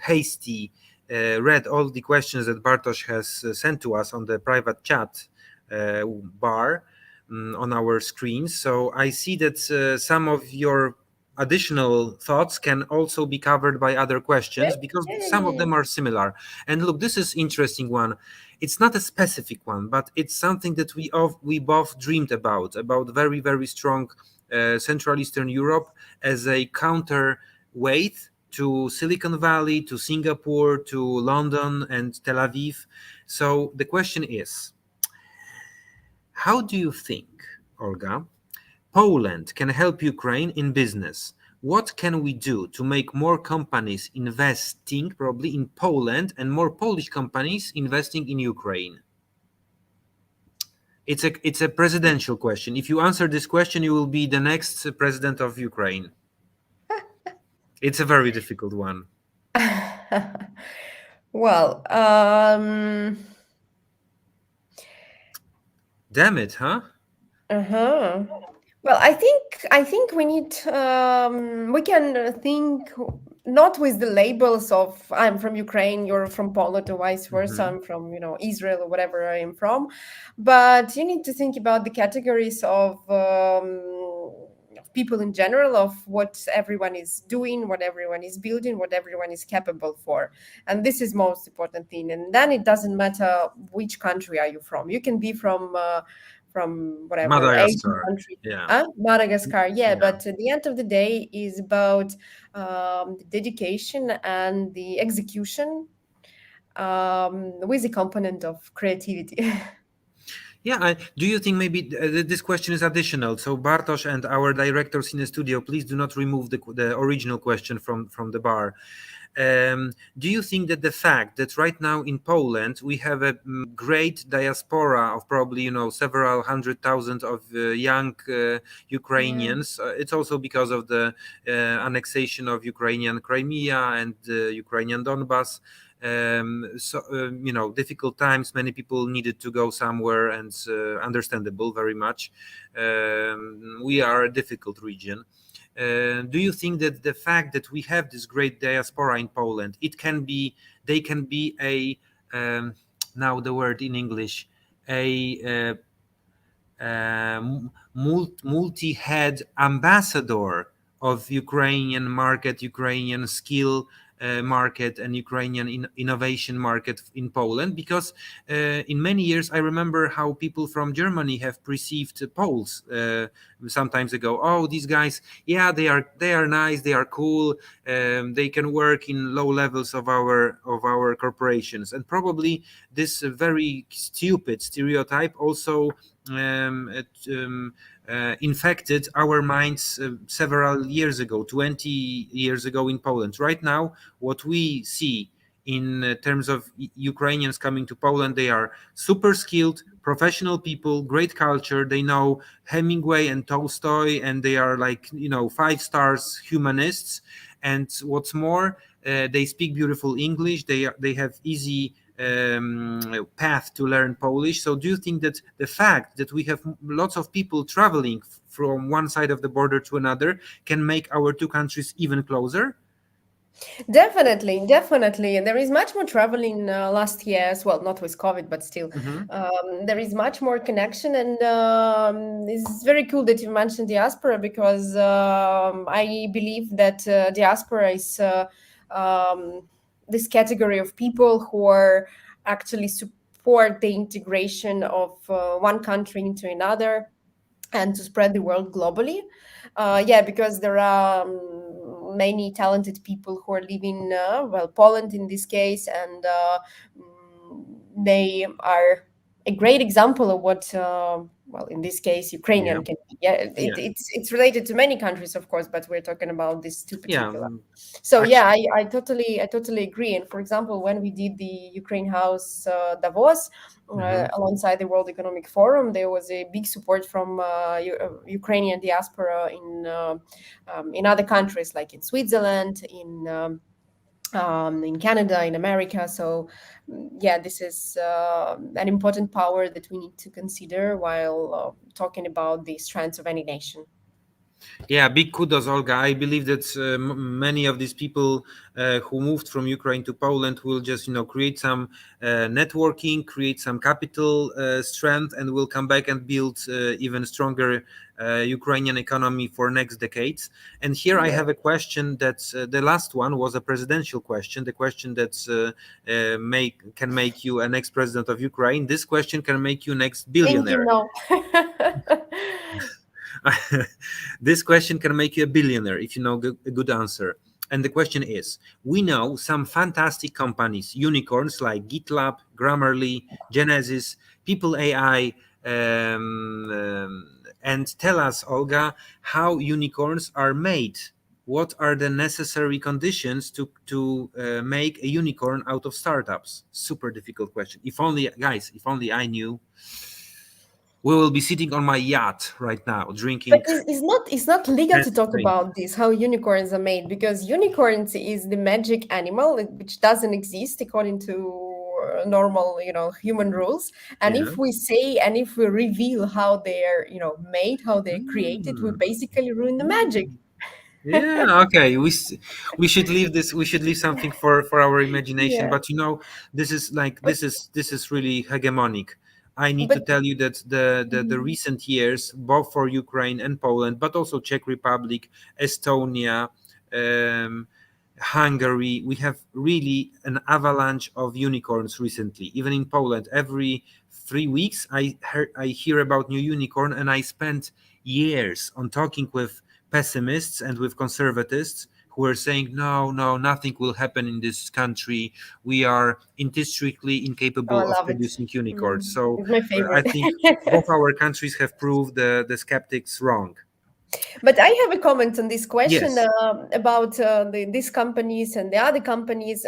Speaker 3: hasty read all the questions that Bartosz has sent to us on the private chat bar on our screens. So I see that some of your additional thoughts can also be covered by other questions, because some of them are similar. And look, this is interesting one. It's not a specific one, but it's something that we both dreamed about very, very strong Central Eastern Europe as a counterweight to Silicon Valley, to Singapore, to London and Tel Aviv. So the question is, how do you think, Olga, Poland can help Ukraine in business? What can we do to make more companies investing probably in Poland and more Polish companies investing in Ukraine? It's a presidential question. If you answer this question, you will be the next president of Ukraine. It's a very difficult one.
Speaker 4: Well,
Speaker 3: damn it, huh?
Speaker 4: Well, I think we need we can think not with the labels of I'm from Ukraine, you're from Poland, or vice versa. I'm from Israel or whatever I am from, but you need to think about the categories of people in general, of what everyone is doing, what everyone is building, what everyone is capable for, and this is most important thing. And then it doesn't matter which country are you from. You can be from whatever
Speaker 3: Madagascar.
Speaker 4: Asian country.
Speaker 3: Yeah.
Speaker 4: Madagascar, yeah. But at the end of the day is about the dedication and the execution with a component of creativity.
Speaker 3: Yeah, do you think maybe this question is additional? So Bartosz and our directors in the studio, please do not remove the original question from the bar. Do you think that the fact that right now in Poland we have a great diaspora of probably several 100,000 of young Ukrainians, it's also because of the annexation of Ukrainian Crimea and Ukrainian Donbas. Difficult times, many people needed to go somewhere, and understandable very much. We are a difficult region. Do you think that the fact that we have this great diaspora in Poland, they can be a now the word in English, a multi-head ambassador of Ukrainian market, Ukrainian skill market, and Ukrainian innovation market in Poland? Because in many years I remember how people from Germany have perceived Poles sometimes ago. Oh, these guys, yeah, they are nice, they are cool, they can work in low levels of our corporations. And probably this very stupid stereotype also infected our minds several years ago, 20 years ago in Poland. Right now, what we see in terms of Ukrainians coming to Poland, they are super skilled, professional people, great culture. They know Hemingway and Tolstoy, and they are like 5 stars humanists. And what's more, they speak beautiful English. They have easy path to learn Polish. So do you think that the fact that we have lots of people traveling from one side of the border to another can make our two countries even closer?
Speaker 4: Definitely. And there is much more traveling last year as well, not with COVID, but still. There is much more connection, and it's very cool that you mentioned diaspora, because I believe that diaspora is this category of people who are actually support the integration of one country into another and to spread the world globally. Because there are many talented people who are living, Poland in this case, and they are a great example of what, well, in this case, Ukrainian can be. Yeah, it's related to many countries, of course, but we're talking about these two particular. So actually, I totally agree. And for example, when we did the Ukraine House Davos alongside the World Economic Forum, there was a big support from Ukrainian diaspora in other countries, like in Switzerland, in Canada, in America. So yeah, this is an important power that we need to consider while talking about the strengths of any nation.
Speaker 3: Yeah, big kudos, Olga. I believe that many of these people who moved from Ukraine to Poland will just, create some networking, create some capital strength, and will come back and build even stronger Ukrainian economy for next decades. And here I have a question that's the last one was a presidential question, the question that can make you a next president of Ukraine. This question can make you next billionaire. This question can make you a billionaire if you know a good answer. And the question is, we know some fantastic companies, unicorns like GitLab, Grammarly, Genesis, People AI, and tell us, Olga, how unicorns are made. What are the necessary conditions to make a unicorn out of startups? Super difficult question. If only, guys, if only I knew. We will be sitting on my yacht right now, drinking.
Speaker 4: But it's not legal to talk about this, how unicorns are made, because unicorns is the magic animal which doesn't exist according to normal, human rules. And if we say and if we reveal how they're, made, how they're created, we basically ruin the magic.
Speaker 3: Yeah, okay. We should leave this. We should leave something for our imagination. But this is really hegemonic. I need to tell you that the recent years, both for Ukraine and Poland, but also Czech Republic, Estonia, Hungary, we have really an avalanche of unicorns recently. Even in Poland, every 3 weeks, I hear about new unicorn, and I spent years on talking with pessimists and with conservatists who are saying, no, nothing will happen in this country. We are intrinsically incapable of producing unicorns. So
Speaker 4: it's my favorite.
Speaker 3: I think both our countries have proved the skeptics wrong.
Speaker 4: But I have a comment on this question about these companies and the other companies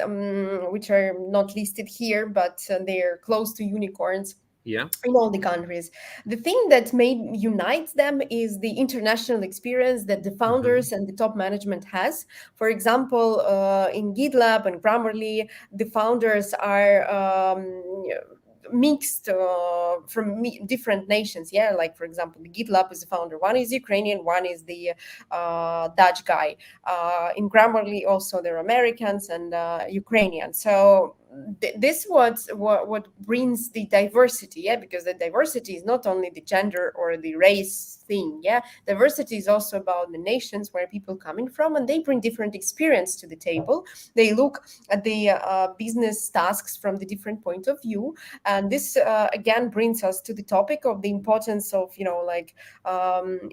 Speaker 4: which are not listed here, but they're close to unicorns.
Speaker 3: Yeah.
Speaker 4: In all the countries. The thing that unites them is the international experience that the founders and the top management has. For example, in GitLab and Grammarly, the founders are mixed from different nations. Yeah, like for example, the GitLab is the founder. One is Ukrainian, one is the Dutch guy. In Grammarly also there are Americans and Ukrainians. So this what brings the diversity, because the diversity is not only the gender or the race thing. Diversity is also about the nations where people coming from, and they bring different experience to the table. They look at the business tasks from the different point of view, and this again brings us to the topic of the importance of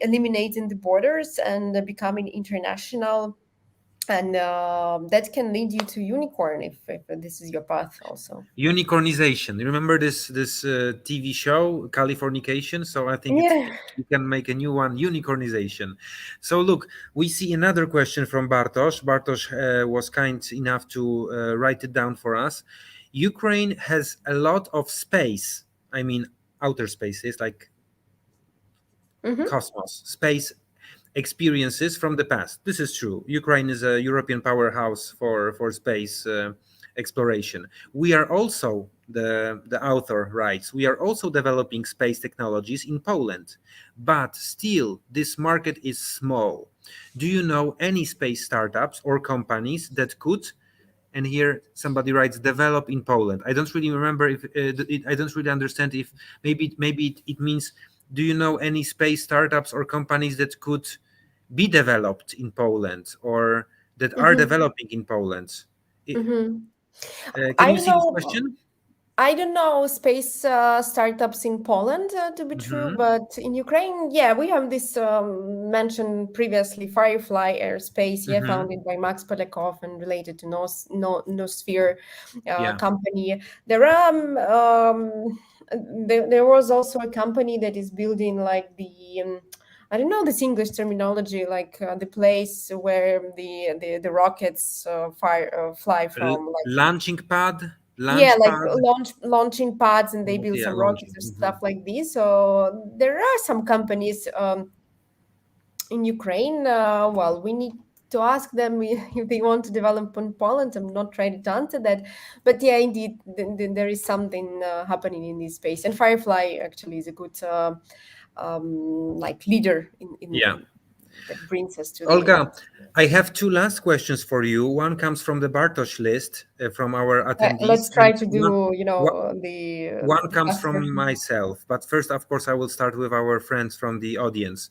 Speaker 4: eliminating the borders and becoming international. And that can lead you to unicorn if this is your path also.
Speaker 3: Unicornization. You remember this TV show, Californication? So I think you can make a new one, unicornization. So look, we see another question from Bartosz. Bartosz was kind enough to write it down for us. Ukraine has a lot of space. I mean, outer spaces like cosmos, space experiences from the past. This is true. Ukraine is a European powerhouse for space exploration. We are also, the author writes, we are also developing space technologies in Poland, but still this market is small. Do you know any space startups or companies that could, and here somebody writes, develop in Poland? I don't really remember if I don't really understand if maybe it means, do you know any space startups or companies that could be developed in Poland or that are developing in Poland? Can you see this question?
Speaker 4: I don't know space startups in Poland to be true, but in Ukraine, yeah, we have this mentioned previously, Firefly Aerospace, yeah, founded by Max Polakov and related to Nosphere company. There are there was also a company that is building like the I don't know this English terminology, like the place where the rockets fly from, like
Speaker 3: Launching pad.
Speaker 4: yeah, like launching pads, and they build some rockets
Speaker 3: launching.
Speaker 4: or stuff like this. So there are some companies in Ukraine. Well, we need to ask them if they want to develop in Poland. I'm not trying to answer that, but yeah, indeed, there is something happening in this space. And Firefly actually is a good like leader in that brings us to
Speaker 3: Olga, I have two last questions for you. One comes from the Bartosz list from our attendees.
Speaker 4: Let's try to do,
Speaker 3: one comes from myself, but first, of course, I will start with our friends from the audience.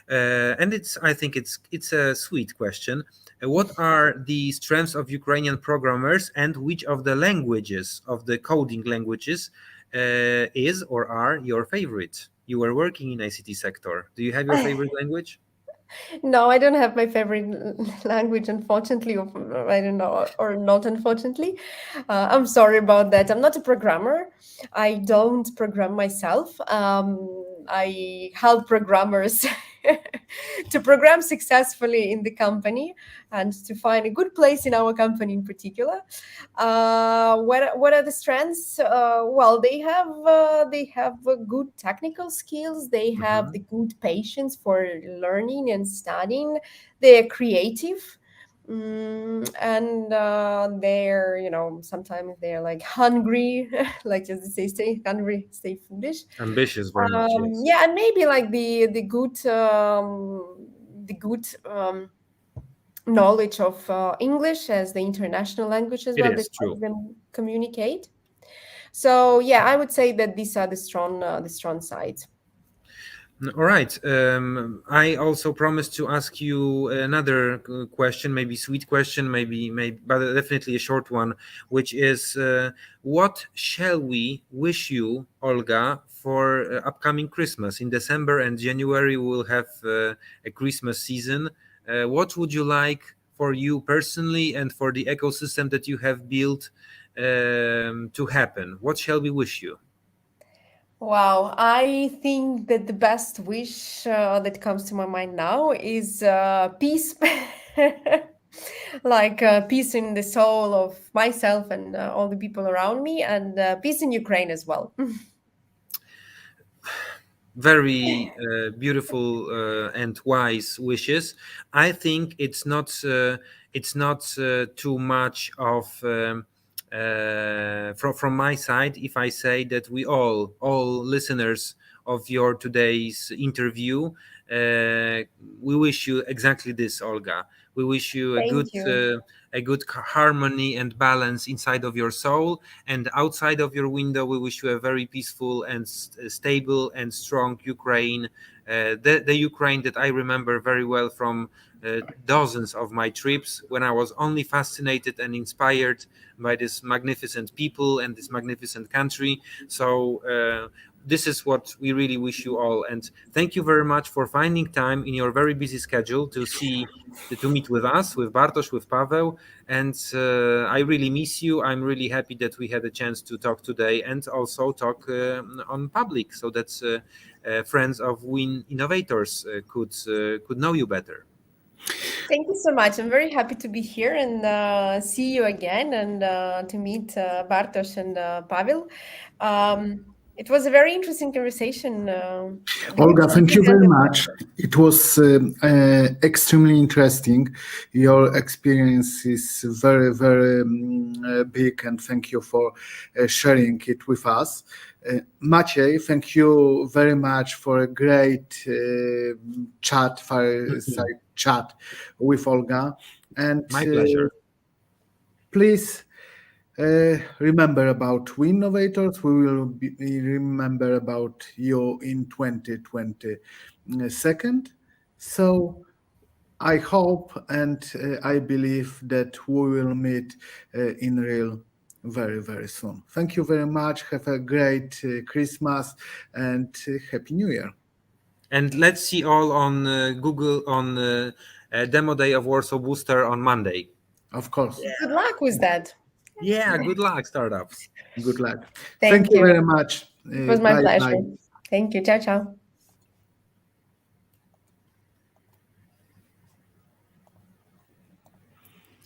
Speaker 3: And I think it's a sweet question. What are the strengths of Ukrainian programmers, and which of the languages, of the coding languages, is or are your favorite? You were working in ICT sector. Do you have your favorite language?
Speaker 4: No, I don't have my favorite language, unfortunately, or I don't know, or not unfortunately. I'm sorry about that. I'm not a programmer. I don't program myself. I help programmers to program successfully in the company and to find a good place in our company in particular. What are the strengths? Well, they have good technical skills. They have the good patience for learning and studying. They are creative. And they're sometimes they're like hungry, like as they say, stay hungry, stay foolish.
Speaker 3: Ambitious, very much. Yes.
Speaker 4: Yeah, and maybe like the good knowledge of English as the international language as well, that helps them communicate. So yeah, I would say that these are the strong sides.
Speaker 3: All right. I also promised to ask you another question, maybe sweet question, maybe, but definitely a short one, which is, what shall we wish you, Olga, for upcoming Christmas? In December and January, we will have a Christmas season. What would you like for you personally and for the ecosystem that you have built to happen? What shall we wish you?
Speaker 4: Wow, I think that the best wish that comes to my mind now is peace. Like peace in the soul of myself and all the people around me, and peace in Ukraine as well.
Speaker 3: Very beautiful and wise wishes. I think it's not too much of from my side if I say that we all listeners of your today's interview, we wish you exactly this, Olga. We wish you a good harmony and balance inside of your soul, and outside of your window we wish you a very peaceful and stable and strong Ukraine, the Ukraine that I remember very well from dozens of my trips, when I was only fascinated and inspired by this magnificent people and this magnificent country. So this is what we really wish you all, and thank you very much for finding time in your very busy schedule to meet with us, with Bartosz, with Paweł, and I really miss you. I'm really happy that we had a chance to talk today and also talk on public, so that friends of WeInnovators could know you better.
Speaker 4: Thank you so much. I'm very happy to be here and see you again, and to meet Bartosz and Paweł. It was a very interesting conversation.
Speaker 1: Olga, thank you very much. It was extremely interesting. Your experience is very, very big, and thank you for sharing it with us. Maciej, thank you very much for a great fireside chat with Olga. And
Speaker 3: my pleasure.
Speaker 1: Please remember about WeInnovators. We will remember about you in 2022. So I hope and I believe that we will meet in real very, very soon. Thank you very much. Have a great Christmas and Happy New Year.
Speaker 3: And let's see all on Google on Demo Day of Warsaw Booster on Monday.
Speaker 1: Of course.
Speaker 4: Good luck with that.
Speaker 3: Yeah, good luck, startups.
Speaker 1: Good luck.
Speaker 4: Thank
Speaker 1: you
Speaker 4: you.
Speaker 1: very much.
Speaker 4: It was my
Speaker 1: Bye,
Speaker 4: pleasure.
Speaker 1: bye.
Speaker 4: Thank you. Ciao, ciao.